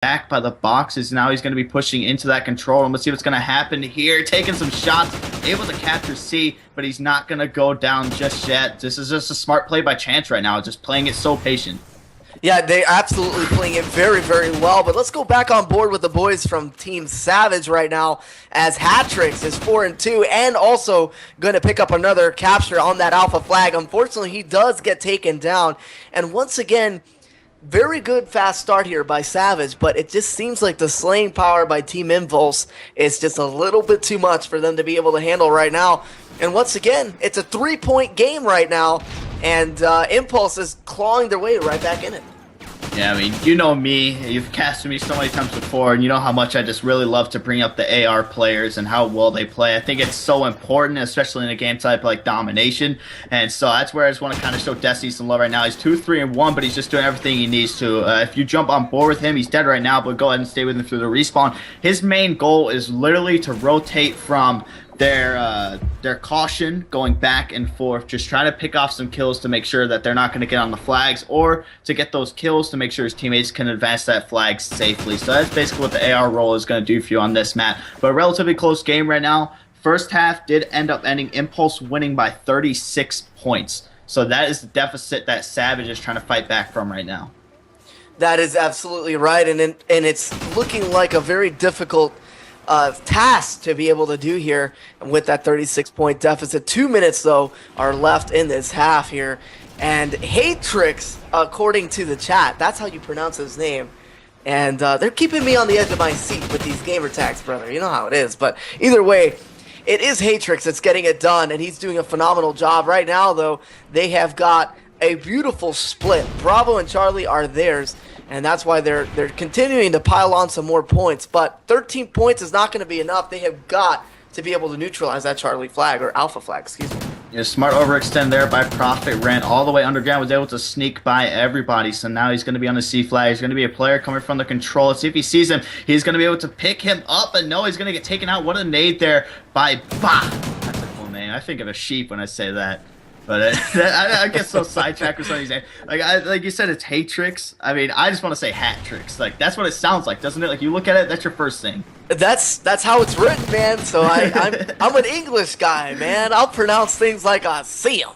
back by the boxes. Now he's going to be pushing into that control room. Let's see what's going to happen here. Taking some shots, able to capture C, but he's not going to go down just yet. This is just a smart play by Chance right now, just playing it so patient. Yeah, they absolutely playing it very, very well. But let's go back on board with the boys from Team Savage right now, as Hatrix is 4-2 and also going to pick up another capture on that Alpha flag. Unfortunately, he does get taken down. And once again, very good fast start here by Savage, but it just seems like the slaying power by Team Impulse is just a little bit too much for them to be able to handle right now. And once again, it's a 3-point game right now, and Impulse is clawing their way right back in it. Yeah, I mean, you know me. You've casted me so many times before, and you know how much I just really love to bring up the AR players and how well they play. I think it's so important, especially in a game type like Domination. And so that's where I just want to kind of show Destiny some love right now. He's 2-3-1, but he's just doing everything he needs to. If you jump on board with him, he's dead right now, but go ahead and stay with him through the respawn. His main goal is literally to rotate from their caution going back and forth, just trying to pick off some kills to make sure that they're not going to get on the flags, or to get those kills to make sure his teammates can advance that flag safely. So that's basically what the AR role is going to do for you on this map. But a relatively close game right now. First half did end up ending Impulse winning by 36 points. So that is the deficit that Savage is trying to fight back from right now. That is absolutely right, and it's looking like a very difficult task to be able to do here with that 36-point deficit. 2 minutes, though, are left in this half here. And Hatrix, according to the chat, that's how you pronounce his name. And they're keeping me on the edge of my seat with these gamer tags, brother. You know how it is. But either way, it is Hatrix that's getting it done, and he's doing a phenomenal job. Right now, though, they have got a beautiful split. Bravo and Charlie are theirs, and that's why they're continuing to pile on some more points. But 13 points is not going to be enough. They have got to be able to neutralize that Charlie flag, or Alpha flag, excuse me. Yeah, smart overextend there by Prophet. Ran all the way underground, was able to sneak by everybody. So now he's going to be on the C flag. He's going to be a player coming from the control. Let's see if he sees him. He's going to be able to pick him up, and no, he's going to get taken out. What a nade there by Bah. That's a cool name. I think of a sheep when I say that. But I get so sidetracked with some of these names. Like you said, it's Hatrix. I mean, I just want to say Hatrix. Like, that's what it sounds like, doesn't it? Like, you look at it, that's your first thing. That's how it's written, man. So I'm an English guy, man. I'll pronounce things like I see 'em.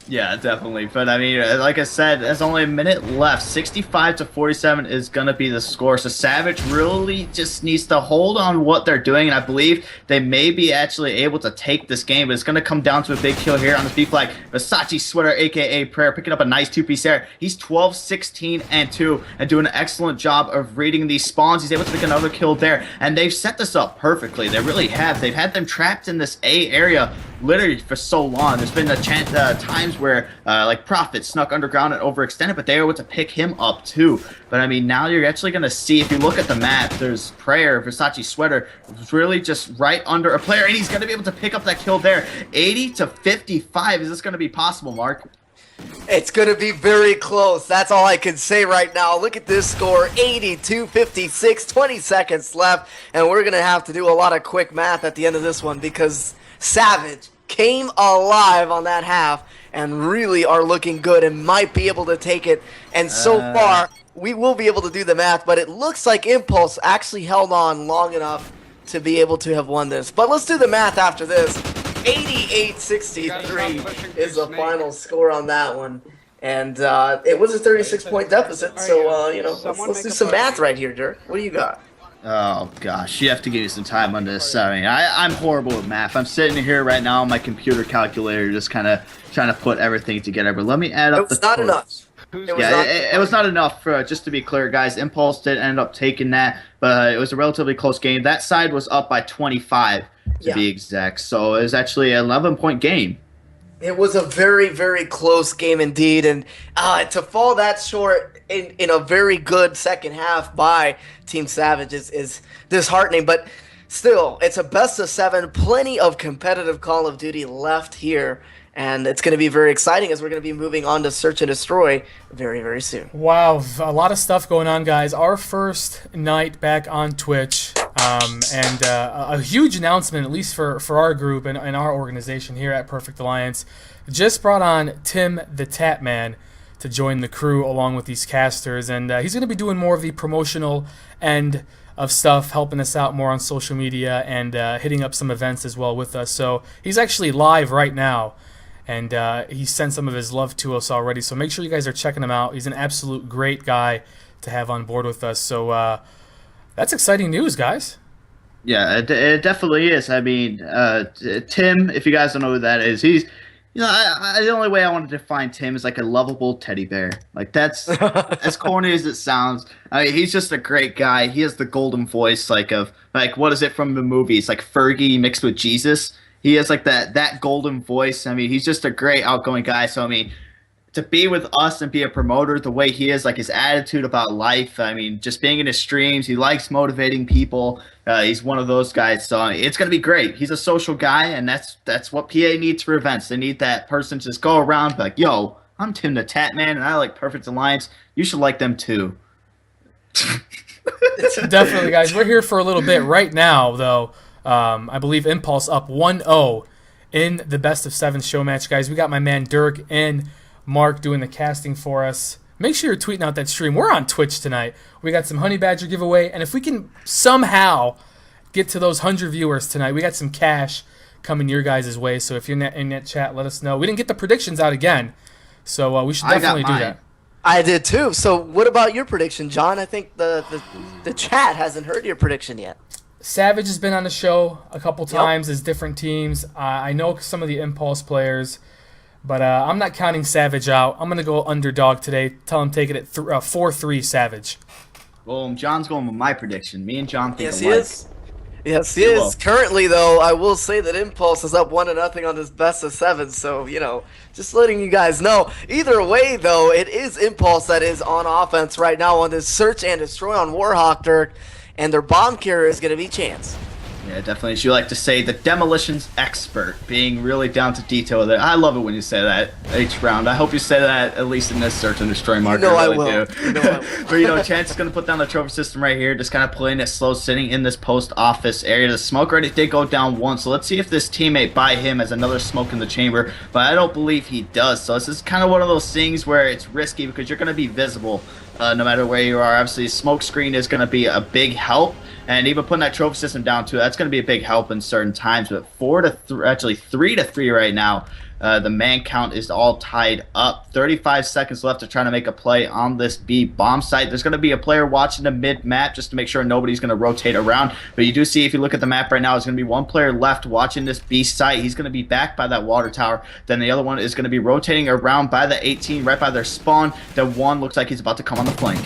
Yeah, definitely. But I mean, like I said, there's only a minute left. 65-47 is going to be the score. So Savage really just needs to hold on what they're doing. And I believe they may be actually able to take this game. But it's going to come down to a big kill here on the B flag. Versace Sweater, a.k.a. Prayer, picking up a nice two-piece there. He's 12-16-2 and doing an excellent job of reading these spawns. He's able to make another kill there. And they've set this up perfectly. They really have. They've had them trapped in this A area literally for so long. There's been times where like Prophet snuck underground and overextended, but they were able to pick him up too. But I mean, now you're actually going to see, if you look at the map, there's Prayer, Versace Sweater, really just right under a player, and he's going to be able to pick up that kill there. 80-55. Is this going to be possible, Mark? It's going to be very close. That's all I can say right now. Look at this score, 82-56, 20 seconds left, and we're going to have to do a lot of quick math at the end of this one, because Savage came alive on that half and really are looking good and might be able to take it. And so far, we will be able to do the math, but it looks like Impulse actually held on long enough to be able to have won this. But let's do the math after this. 88-63 is the final score on that one. And it was a 36-point deficit, so, you know, let's do some math right here, Dirk. What do you got? Oh gosh, you have to give me some time on this. I mean, I'm horrible with math. I'm sitting here right now on my computer calculator, just kind of trying to put everything together. But let me add up the It was not enough. It was not enough. Just to be clear, guys, Impulse did end up taking that, but it was a relatively close game. That side was up by 25 to be exact, so it was actually an 11-point game. It was a very, very close game indeed, and to fall that short in a very good second half by Team Savage is disheartening, but still, it's a best of 7, plenty of competitive Call of Duty left here, and it's going to be very exciting as we're going to be moving on to Search and Destroy very, very soon. Wow, a lot of stuff going on, guys. Our first night back on Twitch, and a huge announcement, at least for our group and our organization here at Perfect Alliance. Just brought on Tim the Tap Man to join the crew along with these casters. And he's going to be doing more of the promotional end of stuff, helping us out more on social media and hitting up some events as well with us. So he's actually live right now, and he sent some of his love to us already. So make sure you guys are checking him out. He's an absolute great guy to have on board with us. So that's exciting news, guys. Yeah, it definitely is. I mean, Tim, if you guys don't know who that is, he's, the only way I want to define Tim is like a lovable teddy bear. Like, that's as corny as it sounds. I mean, he's just a great guy. He has the golden voice, like what is it from the movies? Like Fergie mixed with Jesus. He has like that golden voice. I mean, he's just a great outgoing guy. So I mean, to be with us and be a promoter the way he is, like his attitude about life, I mean, just being in his streams, he likes motivating people. He's one of those guys, so it's going to be great. He's a social guy, and that's what PA needs for events. They need that person to just go around, be like, yo, I'm Tim the Tat Man, and I like Perfect Alliance. You should like them too. Definitely, guys. We're here for a little bit right now, though. I believe Impulse up 1-0 in the best of 7 show match, guys. We got my man Dirk and Mark doing the casting for us. Make sure you're tweeting out that stream. We're on Twitch tonight. We got some Honey Badger giveaway, and if we can somehow get to those 100 viewers tonight, we got some cash coming your guys' way. So if you're in that chat, let us know. We didn't get the predictions out again, so we should definitely do that. I did too. So what about your prediction, John? I think the chat hasn't heard your prediction yet. Savage has been on the show a couple times as different teams. I know some of the Impulse players. But I'm not counting Savage out. I'm going to go underdog today. Tell him take it at 4-3 Savage. Well, John's going with my prediction. Me and John think Yes, alike. he is. Yes, he is. Currently, though, I will say that Impulse is up 1-0 on this best of 7. So, just letting you guys know. Either way, though, it is Impulse that is on offense right now on this search and destroy on Warhawk, Dirk. And their bomb carrier is going to be Chance. Yeah, definitely. As you like to say, the demolitions expert, being really down to detail there. I love it when you say that each round. I hope you say that at least in this search and destroy marker. I really will. Do. But Chance is going to put down the trophy system right here, just kind of playing it slow, sitting in this post office area. The smoke already did go down once, so let's see if this teammate by him has another smoke in the chamber. But I don't believe he does. So this is kind of one of those things where it's risky because you're going to be visible no matter where you are. Obviously, smoke screen is going to be a big help. And even putting that trophy system down too, that's going to be a big help in certain times. But 3-3 right now. The man count is all tied up. 35 seconds left to try to make a play on this B bomb site. There's going to be a player watching the mid map just to make sure nobody's going to rotate around. But you do see, if you look at the map right now, there's going to be one player left watching this B site. He's going to be back by that water tower. Then the other one is going to be rotating around by the 18, right by their spawn. Then one looks like he's about to come on the flank.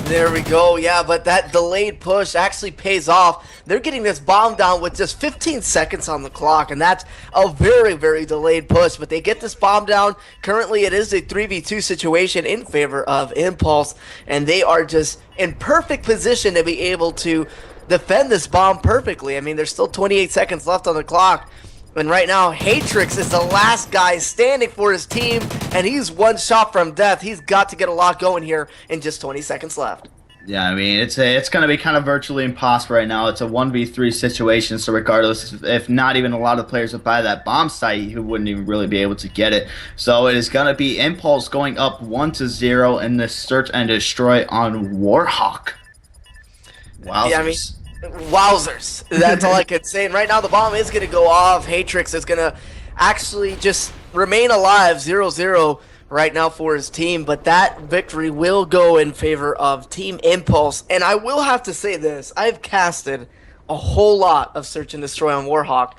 There we go, yeah, but that delayed push actually pays off. They're getting this bomb down with just 15 seconds on the clock, and that's a very, very delayed push. But they get this bomb down. Currently, it is a 3v2 situation in favor of Impulse, and they are just in perfect position to be able to defend this bomb perfectly. I mean, there's still 28 seconds left on the clock. And right now, Hatrix is the last guy standing for his team, and he's one shot from death. He's got to get a lot going here in just 20 seconds left. Yeah, I mean, it's going to be kind of virtually impossible right now. It's a 1v3 situation, so regardless, if not even a lot of players would buy that bomb site, who wouldn't even really be able to get it. So it is going to be Impulse going up 1-0 in this search and destroy on Warhawk. Wow. Yeah, I mean, wowzers. That's all I could say. And right now, the bomb is going to go off. Hatrix is going to actually just remain alive, 0-0 right now for his team. But that victory will go in favor of Team Impulse. And I will have to say this. I've casted a whole lot of Search and Destroy on Warhawk,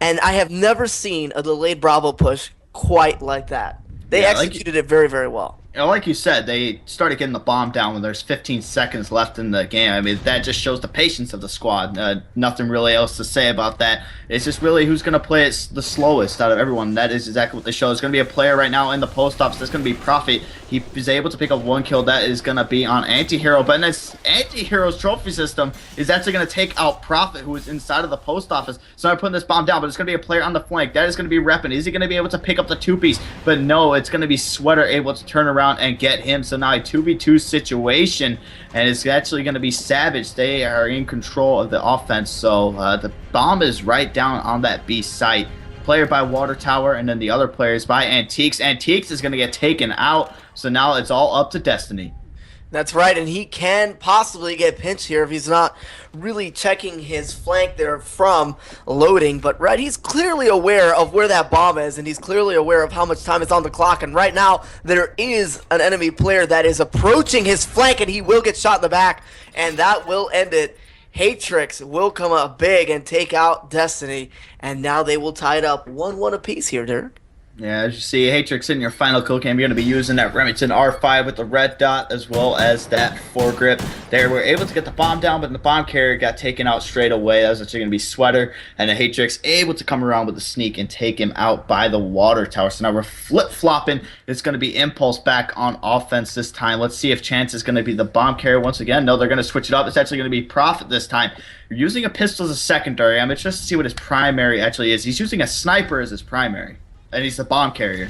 and I have never seen a delayed Bravo push quite like that. They executed it very, very well. Like you said, they started getting the bomb down when there's 15 seconds left in the game. I mean, that just shows the patience of the squad. Nothing really else to say about that. It's just really who's going to play it the slowest out of everyone. That is exactly what they show. There's going to be a player right now in the post office. That's going to be Profit. He is able to pick up one kill. That is going to be on Antihero. But this Antihero's trophy system is actually going to take out Profit, who is inside of the post office. So I'm putting this bomb down, but it's going to be a player on the flank. That is going to be Reppin. Is he going to be able to pick up the two-piece? But no, it's going to be Sweater able to turn around and get him. So now a 2v2 situation, and it's actually going to be Savage. They are in control of the offense. So the bomb is right down on that B site. Player by Water Tower, and then the other players by Antiques. Antiques is going to get taken out So now it's all up to Destiny. That's right, and he can possibly get pinched here if he's not really checking his flank there from loading. But right, he's clearly aware of where that bomb is, and he's clearly aware of how much time is on the clock. And right now, there is an enemy player that is approaching his flank, and he will get shot in the back, and that will end it. Hatrix will come up big and take out Destiny, and now they will tie it up 1-1 apiece here, Dirk. Yeah, as you see, Hatrix in your final kill cam, you're going to be using that Remington R5 with the red dot as well as that foregrip. They were able to get the bomb down, but the bomb carrier got taken out straight away. That was actually going to be Sweater, and then Hatrix able to come around with the sneak and take him out by the water tower. So now we're flip-flopping. It's going to be Impulse back on offense this time. Let's see if Chance is going to be the bomb carrier once again. No, they're going to switch it up. It's actually going to be Prophet this time. You're using a pistol as a secondary. I'm interested to see what his primary actually is. He's using a sniper as his primary. And he's the bomb carrier.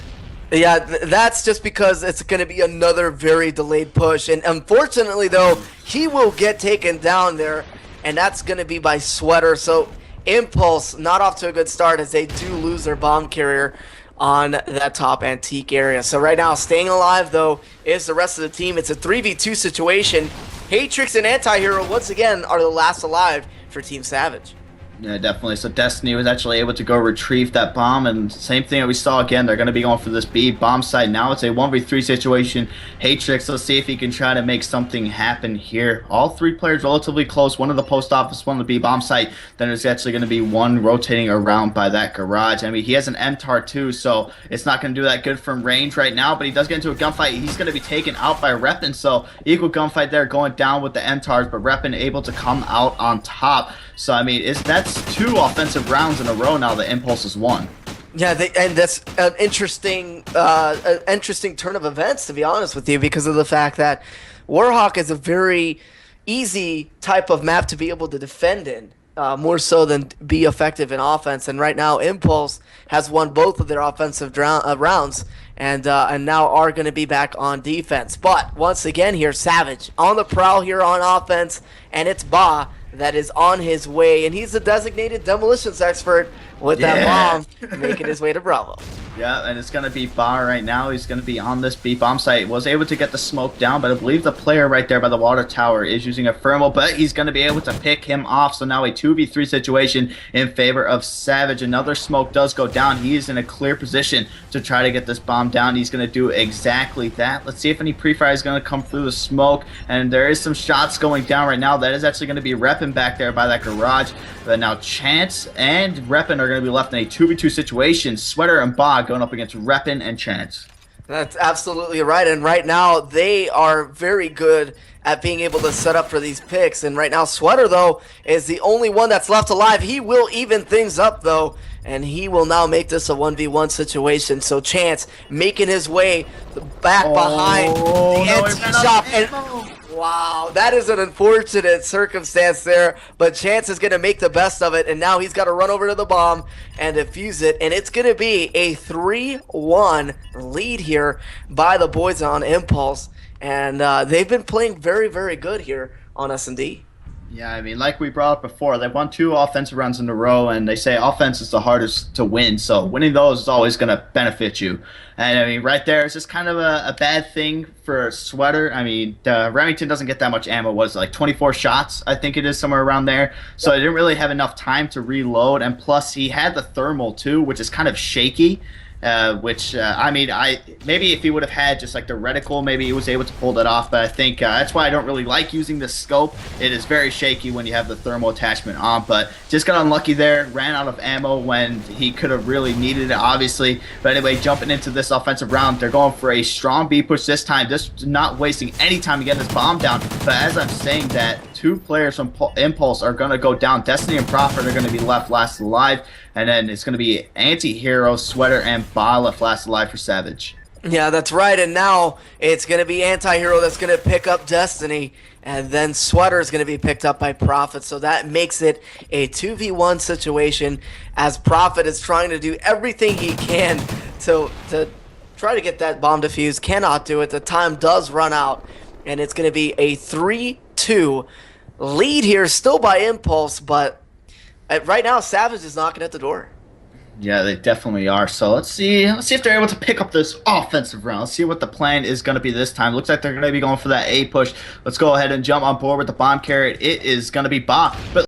Yeah, that's just because it's going to be another very delayed push. And unfortunately, though, he will get taken down there, and that's going to be by Sweater. So Impulse not off to a good start as they do lose their bomb carrier on that top antique area. So right now, staying alive, though, is the rest of the team. It's a 3v2 situation. Hatrix and Antihero, once again, are the last alive for Team Savage. Yeah, definitely. So Destiny was actually able to go retrieve that bomb, and same thing that we saw again. They're going to be going for this B bomb site now. It's a 1v3 situation. Hatrix, let's see if he can try to make something happen here. All three players relatively close. One of the post office, one of the B bomb site. Then there's actually going to be one rotating around by that garage. I mean, he has an MTAR too, so it's not going to do that good from range right now, but he does get into a gunfight. He's going to be taken out by Reppin, so equal gunfight there going down with the MTARs, but Reppin able to come out on top. So, I mean, that's 2 offensive rounds in a row now that Impulse has won. Yeah, and that's an interesting turn of events, to be honest with you, because of the fact that Warhawk is a very easy type of map to be able to defend in, more so than be effective in offense. And right now, Impulse has won both of their offensive rounds, and now are going to be back on defense. But once again here, Savage on the prowl here on offense, and it's Ba that is on his way, and he's the designated demolitions expert with that bomb making his way to Bravo. Yeah, and it's going to be Ba right now. He's going to be on this B bomb site. Was able to get the smoke down, but I believe the player right there by the water tower is using a thermal, but he's going to be able to pick him off. So now a 2v3 situation in favor of Savage. Another smoke does go down. He is in a clear position to try to get this bomb down. He's going to do exactly that. Let's see if any pre-fire is going to come through the smoke, and there is some shots going down right now. That is actually going to be Reppin back there by that garage. But now Chance and Reppin are going to be left in a 2v2 situation. Sweater and Ba going up against Reppin and Chance. That's absolutely right. And right now, they are very good at being able to set up for these picks. And right now, Sweater, though, is the only one that's left alive. He will even things up, though, and he will now make this a 1v1 situation. So Chance making his way back behind the antique shop. And wow, that is an unfortunate circumstance there, but Chance is going to make the best of it, and now he's got to run over to the bomb and defuse it, and it's going to be a 3-1 lead here by the boys on Impulse, and they've been playing very, very good here on S&D. Yeah, I mean, like we brought up before, they've won 2 offensive runs in a row, and they say offense is the hardest to win, so winning those is always going to benefit you. And, I mean, right there, it's just kind of a bad thing for Sweater. I mean, Remington doesn't get that much ammo. What is it, like 24 shots, I think it is, somewhere around there. So he didn't really have enough time to reload, and plus he had the thermal, too, which is kind of shaky. I mean, maybe if he would have had just like the reticle, maybe he was able to pull that off. But I think that's why I don't really like using the scope. It is very shaky when you have the thermal attachment on. But just got unlucky there. Ran out of ammo when he could have really needed it, obviously. But anyway, jumping into this offensive round, they're going for a strong B push this time. Just not wasting any time to get this bomb down. But as I'm saying that, 2 players from Impulse are going to go down. Destiny and Prophet are going to be left last alive. And then it's going to be Anti-Hero, Sweater, and Ba left last alive for Savage. Yeah, that's right. And now it's going to be Anti-Hero that's going to pick up Destiny. And then Sweater is going to be picked up by Prophet. So that makes it a 2v1 situation as Prophet is trying to do everything he can to try to get that bomb defused. Cannot do it. The time does run out. And it's going to be a 3-2 lead here, still by Impulse, but right now Savage is knocking at the door. Yeah, they definitely are. So let's see. Let's see if they're able to pick up this offensive round. Let's see what the plan is going to be this time. Looks like they're going to be going for that A push. Let's go ahead and jump on board with the bomb carrot. It is going to be Ba. But